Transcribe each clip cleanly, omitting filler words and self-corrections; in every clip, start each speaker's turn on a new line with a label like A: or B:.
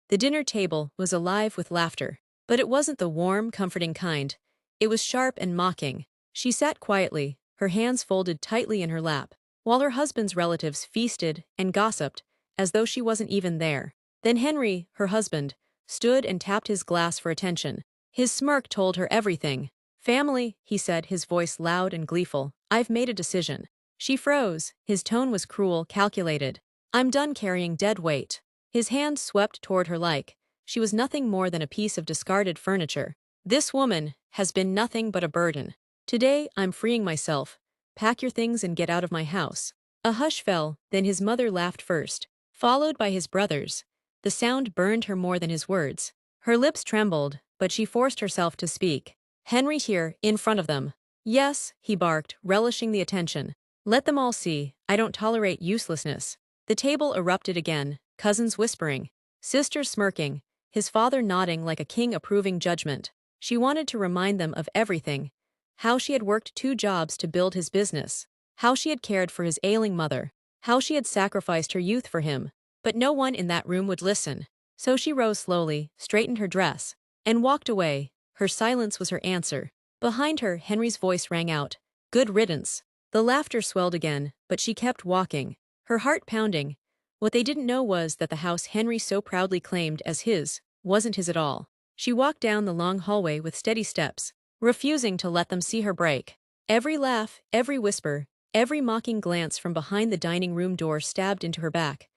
A: The dinner table was alive with laughter. But it wasn't the warm, comforting kind. It was sharp and mocking. She sat quietly, her hands folded tightly in her lap, while her husband's relatives feasted and gossiped as though she wasn't even there. Then Henry, her husband, stood and tapped his glass for attention. His smirk told her everything. "Family," he said, his voice loud and gleeful. "I've made a decision." She froze. His tone was cruel, calculated. "I'm done carrying dead weight." His hand swept toward her like she was nothing more than a piece of discarded furniture. "This woman has been nothing but a burden. Today I'm freeing myself. Pack your things and get out of my house." A hush fell, then his mother laughed first, followed by his brothers. The sound burned her more than his words. Her lips trembled, but she forced herself to speak. "Henry here, in front of them." "Yes," he barked, relishing the attention. "Let them all see, I don't tolerate uselessness." The table erupted again, cousins whispering, sisters smirking, his father nodding like a king approving judgment. She wanted to remind them of everything. How she had worked 2 jobs to build his business. How she had cared for his ailing mother. How she had sacrificed her youth for him. But no one in that room would listen. So she rose slowly, straightened her dress, and walked away. Her silence was her answer. Behind her, Henry's voice rang out, "Good riddance." The laughter swelled again, but she kept walking, her heart pounding. What they didn't know was that the house Henry so proudly claimed as his wasn't his at all. She walked down the long hallway with steady steps, refusing to let them see her break. Every laugh, every whisper, every mocking glance from behind the dining room door stabbed into her back.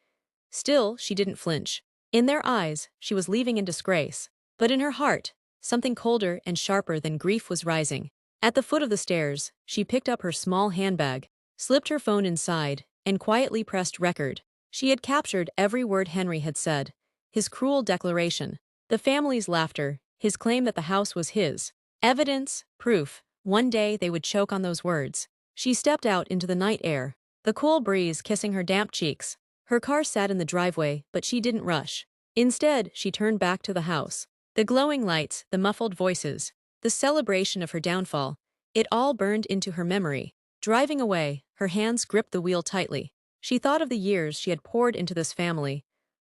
A: Still, she didn't flinch. In their eyes, she was leaving in disgrace. But in her heart, something colder and sharper than grief was rising. At the foot of the stairs, she picked up her small handbag, slipped her phone inside, and quietly pressed record. She had captured every word Henry had said. His cruel declaration, the family's laughter, his claim that the house was his. Evidence, proof. One day they would choke on those words. She stepped out into the night air, the cool breeze kissing her damp cheeks. Her car sat in the driveway, but she didn't rush. Instead, she turned back to the house. The glowing lights, the muffled voices, the celebration of her downfall, it all burned into her memory. Driving away, her hands gripped the wheel tightly. She thought of the years she had poured into this family,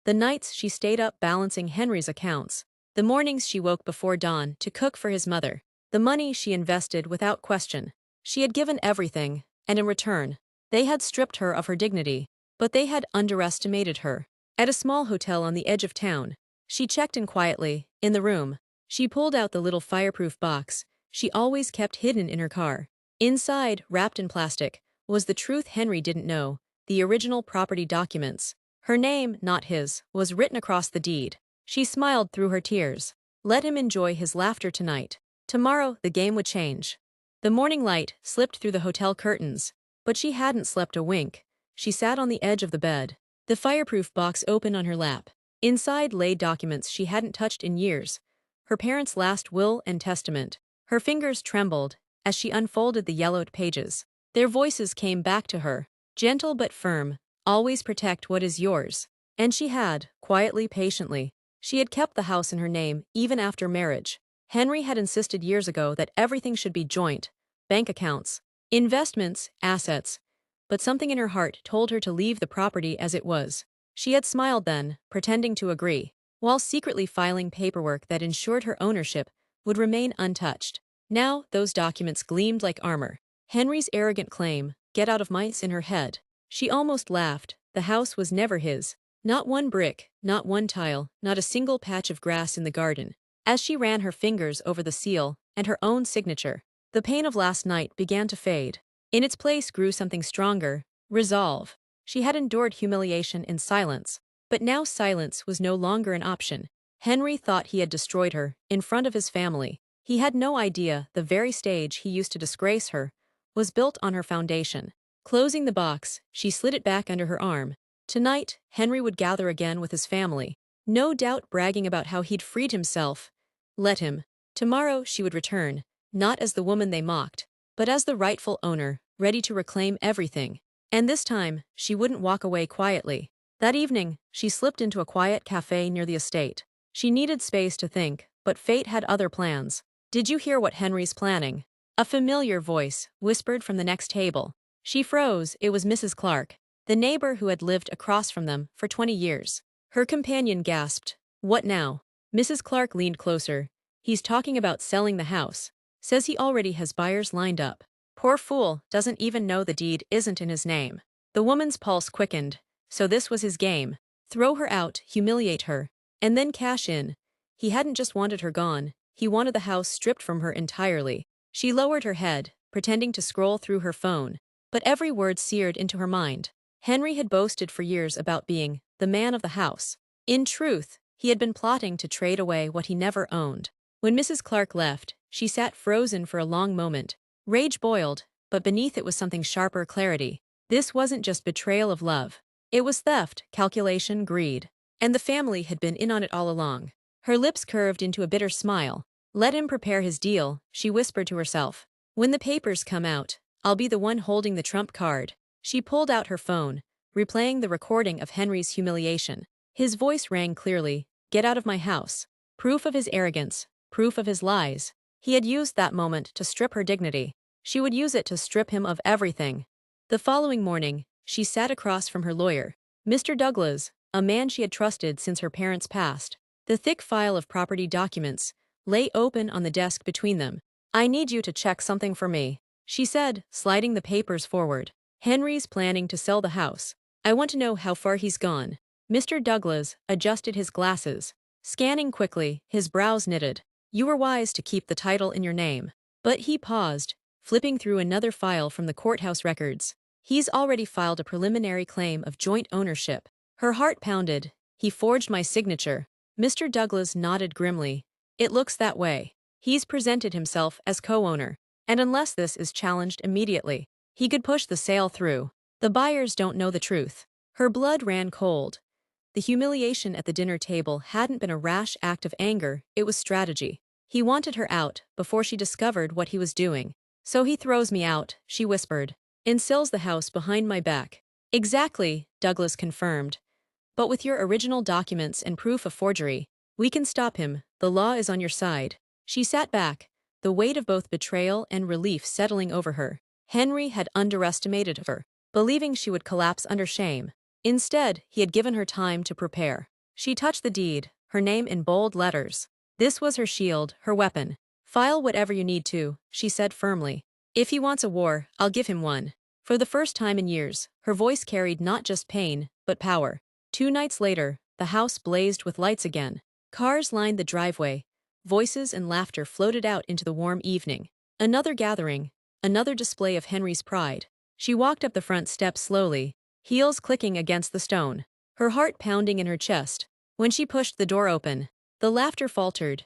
A: the nights she stayed up balancing Henry's accounts, the mornings she woke before dawn to cook for his mother, the money she invested without question. She had given everything, and in return, they had stripped her of her dignity, but they had underestimated her. At a small hotel on the edge of town, she checked in quietly. In the room, she pulled out the little fireproof box she always kept hidden in her car. Inside, wrapped in plastic, was the truth Henry didn't know. The original property documents. Her name, not his, was written across the deed. She smiled through her tears. Let him enjoy his laughter tonight. Tomorrow, the game would change. The morning light slipped through the hotel curtains, but she hadn't slept a wink. She sat on the edge of the bed, the fireproof box open on her lap. Inside lay documents she hadn't touched in years. Her parents' last will and testament. Her fingers trembled as she unfolded the yellowed pages. Their voices came back to her. Gentle but firm, always protect what is yours. And she had, quietly, patiently. She had kept the house in her name, even after marriage. Henry had insisted years ago that everything should be joint, bank accounts, investments, assets. But something in her heart told her to leave the property as it was. She had smiled then, pretending to agree, while secretly filing paperwork that ensured her ownership would remain untouched. Now, those documents gleamed like armor. Henry's arrogant claim, get out of mice in her head. She almost laughed. The house was never his. Not one brick, not one tile, not a single patch of grass in the garden. As she ran her fingers over the seal and her own signature, the pain of last night began to fade. In its place grew something stronger, resolve. She had endured humiliation in silence, but now silence was no longer an option. Henry thought he had destroyed her, in front of his family. He had no idea the very stage he used to disgrace her was built on her foundation. Closing the box, she slid it back under her arm. Tonight, Henry would gather again with his family, no doubt bragging about how he'd freed himself. Let him. Tomorrow she would return, not as the woman they mocked, but as the rightful owner, ready to reclaim everything. And this time, she wouldn't walk away quietly. That evening, she slipped into a quiet cafe near the estate. She needed space to think, but fate had other plans. Did you hear what Henry's planning? A familiar voice whispered from the next table. She froze. It was Mrs. Clark, the neighbor who had lived across from them for 20 years. Her companion gasped. What now? Mrs. Clark leaned closer. He's talking about selling the house. Says he already has buyers lined up. Poor fool, doesn't even know the deed isn't in his name. The woman's pulse quickened. So this was his game. Throw her out, humiliate her, and then cash in. He hadn't just wanted her gone, he wanted the house stripped from her entirely. She lowered her head, pretending to scroll through her phone. But every word seared into her mind. Henry had boasted for years about being the man of the house. In truth, he had been plotting to trade away what he never owned. When Mrs. Clark left, she sat frozen for a long moment. Rage boiled, but beneath it was something sharper clarity. This wasn't just betrayal of love. It was theft, calculation, greed. And the family had been in on it all along. Her lips curved into a bitter smile. Let him prepare his deal, she whispered to herself. When the papers come out, I'll be the one holding the trump card. She pulled out her phone, replaying the recording of Henry's humiliation. His voice rang clearly, "Get out of my house." Proof of his arrogance, proof of his lies. He had used that moment to strip her dignity. She would use it to strip him of everything. The following morning, she sat across from her lawyer, Mr. Douglas, a man she had trusted since her parents passed. The thick file of property documents lay open on the desk between them. "I need you to check something for me," she said, sliding the papers forward. "Henry's planning to sell the house. I want to know how far he's gone." Mr. Douglas adjusted his glasses. Scanning quickly, his brows knitted. "You were wise to keep the title in your name." But he paused, flipping through another file from the courthouse records. "He's already filed a preliminary claim of joint ownership." Her heart pounded. "He forged my signature." Mr. Douglas nodded grimly. "It looks that way. He's presented himself as co-owner. And unless this is challenged immediately, he could push the sale through. The buyers don't know the truth." Her blood ran cold. The humiliation at the dinner table hadn't been a rash act of anger, it was strategy. He wanted her out before she discovered what he was doing. "So he throws me out," she whispered, "and sells the house behind my back." "Exactly," Douglas confirmed. "But with your original documents and proof of forgery, we can stop him. The law is on your side." She sat back, the weight of both betrayal and relief settling over her. Henry had underestimated her, believing she would collapse under shame. Instead, he had given her time to prepare. She touched the deed, her name in bold letters. This was her shield, her weapon. "File whatever you need to," she said firmly. "If he wants a war, I'll give him one." For the first time in years, her voice carried not just pain, but power. 2 nights later, the house blazed with lights again. Cars lined the driveway. Voices and laughter floated out into the warm evening. Another gathering, another display of Henry's pride. She walked up the front steps slowly, heels clicking against the stone, her heart pounding in her chest. When she pushed the door open, the laughter faltered.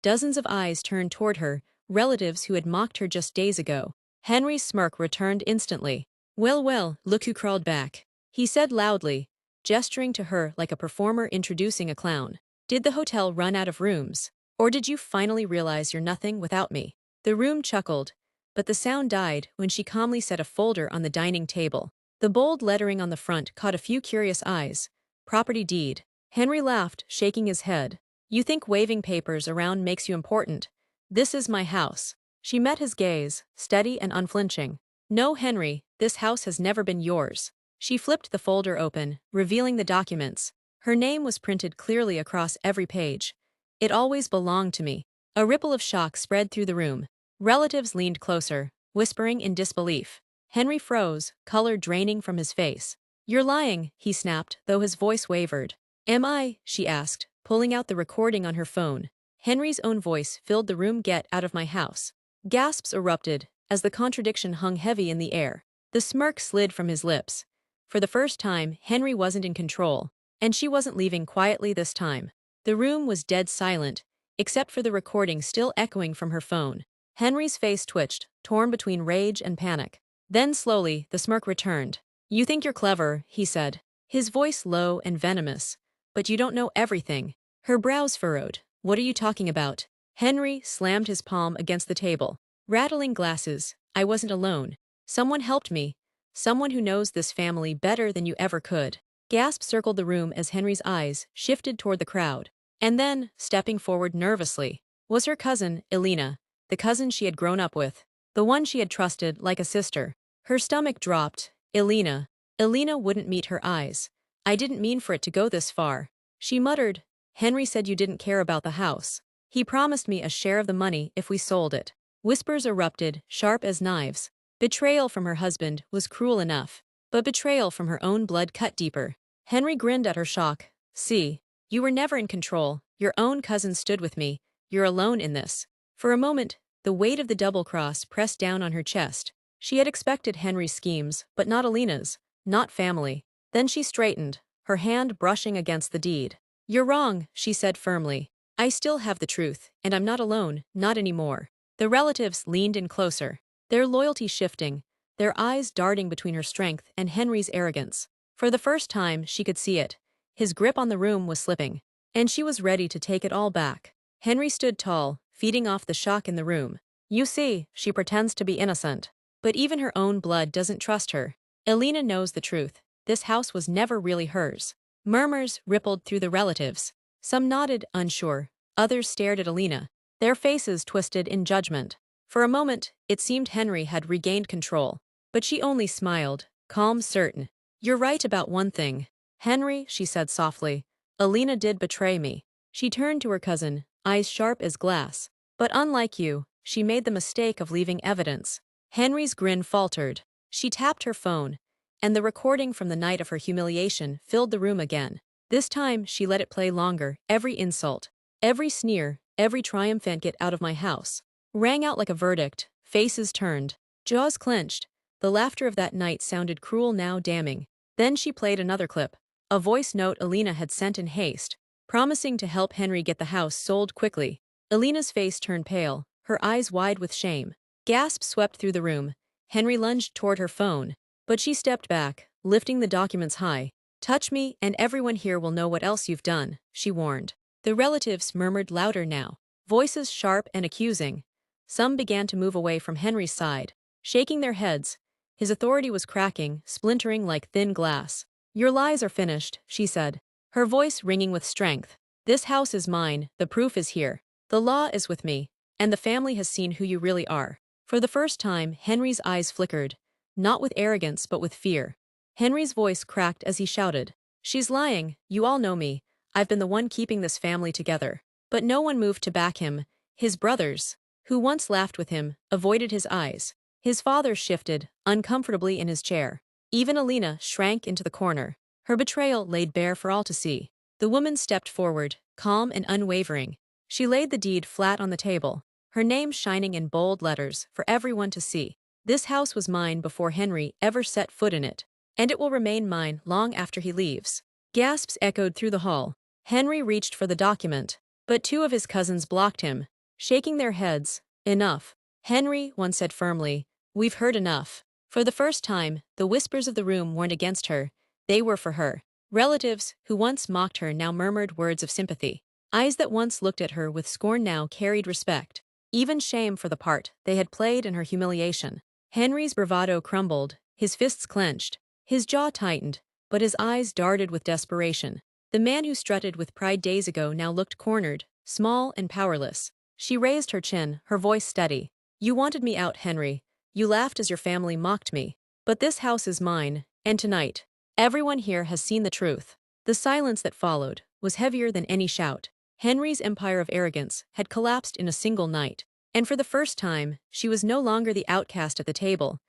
A: Dozens of eyes turned toward her, relatives who had mocked her just days ago. Henry's smirk returned instantly. "Well, well, look who crawled back," he said loudly, gesturing to her like a performer introducing a clown. "Did the hotel run out of rooms? Or did you finally realize you're nothing without me?" The room chuckled, but the sound died when she calmly set a folder on the dining table. The bold lettering on the front caught a few curious eyes. "Property deed." Henry laughed, shaking his head. "You think waving papers around makes you important? This is my house." She met his gaze, steady and unflinching. "No, Henry, this house has never been yours." She flipped the folder open, revealing the documents. Her name was printed clearly across every page. "It always belonged to me." A ripple of shock spread through the room. Relatives leaned closer, whispering in disbelief. Henry froze, color draining from his face. "You're lying," he snapped, though his voice wavered. "Am I?" she asked, pulling out the recording on her phone. Henry's own voice filled the room. "Get out of my house." Gasps erupted, as the contradiction hung heavy in the air. The smirk slid from his lips. For the first time, Henry wasn't in control, and she wasn't leaving quietly this time. The room was dead silent, except for the recording still echoing from her phone. Henry's face twitched, torn between rage and panic. Then slowly, the smirk returned. "You think you're clever," he said, his voice low and venomous. "But you don't know everything." Her brows furrowed. "What are you talking about?" Henry slammed his palm against the table. "Rattling glasses. I wasn't alone. Someone helped me. Someone who knows this family better than you ever could." Gasps circled the room as Henry's eyes shifted toward the crowd. And then, stepping forward nervously, was her cousin, Elena, the cousin she had grown up with, the one she had trusted like a sister. Her stomach dropped. Elena. Elena wouldn't meet her eyes. "I didn't mean for it to go this far." She muttered, Henry said you didn't care about the house. He promised me a share of the money if we sold it. Whispers erupted, sharp as knives. Betrayal from her husband was cruel enough, but betrayal from her own blood cut deeper. Henry grinned at her shock. See, you were never in control. Your own cousin stood with me. You're alone in this. For a moment, the weight of the double cross pressed down on her chest. She had expected Henry's schemes, but not Alina's, not family. Then she straightened, her hand brushing against the deed. You're wrong, she said firmly. I still have the truth, and I'm not alone, not anymore. The relatives leaned in closer, their loyalty shifting, their eyes darting between her strength and Henry's arrogance. For the first time, she could see it. His grip on the room was slipping, and she was ready to take it all back. Henry stood tall, feeding off the shock in the room. You see, she pretends to be innocent. But even her own blood doesn't trust her. Alina knows the truth. This house was never really hers. Murmurs rippled through the relatives. Some nodded, unsure. Others stared at Alina, their faces twisted in judgment. For a moment, it seemed Henry had regained control. But she only smiled, calm, certain. You're right about one thing. Henry, she said softly. Alina did betray me. She turned to her cousin, eyes sharp as glass. But unlike you, she made the mistake of leaving evidence. Henry's grin faltered. She tapped her phone, and the recording from the night of her humiliation filled the room again. This time, she let it play longer. Every insult, every sneer, every triumphant "get out of my house" rang out like a verdict. Faces turned, jaws clenched. The laughter of that night sounded cruel, now damning. Then she played another clip, a voice note Alina had sent in haste, promising to help Henry get the house sold quickly. Alina's face turned pale, her eyes wide with shame. Gasps swept through the room. Henry lunged toward her phone, but she stepped back, lifting the documents high. Touch me, and everyone here will know what else you've done, she warned. The relatives murmured louder now, voices sharp and accusing. Some began to move away from Henry's side, shaking their heads. His authority was cracking, splintering like thin glass. Your lies are finished, she said, her voice ringing with strength. This house is mine, the proof is here. The law is with me, and the family has seen who you really are. For the first time, Henry's eyes flickered, not with arrogance but with fear. Henry's voice cracked as he shouted, She's lying, you all know me. I've been the one keeping this family together. But no one moved to back him. His brothers, who once laughed with him, avoided his eyes. His father shifted, uncomfortably in his chair. Even Alina shrank into the corner, her betrayal laid bare for all to see. The woman stepped forward, calm and unwavering. She laid the deed flat on the table, her name shining in bold letters for everyone to see. This house was mine before Henry ever set foot in it, and it will remain mine long after he leaves. Gasps echoed through the hall. Henry reached for the document, but two of his cousins blocked him, shaking their heads. Enough. Henry, one said firmly, we've heard enough. For the first time, the whispers of the room weren't against her, they were for her. Relatives, who once mocked her, now murmured words of sympathy. Eyes that once looked at her with scorn now carried respect, even shame for the part they had played in her humiliation. Henry's bravado crumbled, his fists clenched, his jaw tightened, but his eyes darted with desperation. The man who strutted with pride days ago now looked cornered, small and powerless. She raised her chin, her voice steady. You wanted me out, Henry. You laughed as your family mocked me. But this house is mine, and tonight, everyone here has seen the truth. The silence that followed was heavier than any shout. Henry's empire of arrogance had collapsed in a single night, and for the first time, she was no longer the outcast at the table.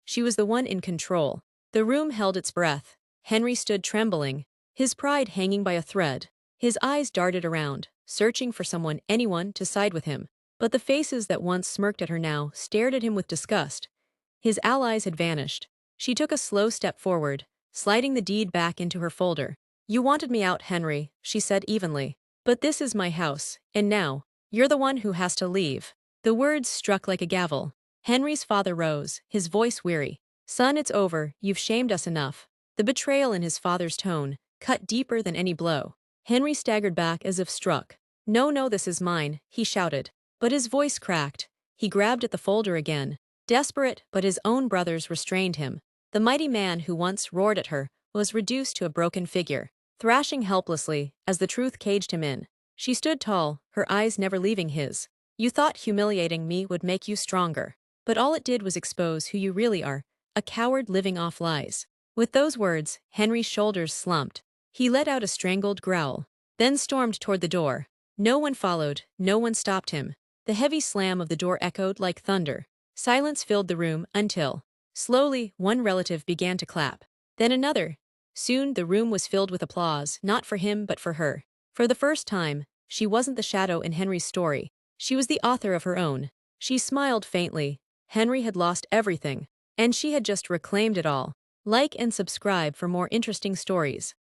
A: She was the one in control. The room held its breath. Henry stood trembling, his pride hanging by a thread. His eyes darted around, searching for someone, anyone, to side with him. But the faces that once smirked at her now stared at him with disgust. His allies had vanished. She took a slow step forward, sliding the deed back into her folder. You wanted me out, Henry, she said evenly. But this is my house, and now, you're the one who has to leave. The words struck like a gavel. Henry's father rose, his voice weary. Son, it's over, you've shamed us enough. The betrayal in his father's tone cut deeper than any blow. Henry staggered back as if struck. No, no, this is mine, he shouted. But his voice cracked. He grabbed at the folder again. Desperate, but his own brothers restrained him. The mighty man who once roared at her was reduced to a broken figure, thrashing helplessly as the truth caged him in. She stood tall, her eyes never leaving his. You thought humiliating me would make you stronger. But all it did was expose who you really are, a coward living off lies. With those words, Henry's shoulders slumped. He let out a strangled growl. then stormed toward the door. No one followed, no one stopped him. The heavy slam of the door echoed like thunder. Silence filled the room until, slowly, one relative began to clap. Then another. Soon the room was filled with applause, not for him but for her. For the first time, she wasn't the shadow in Henry's story. She was the author of her own. She smiled faintly. Henry had lost everything, and she had just reclaimed it all. Like and subscribe for more interesting stories.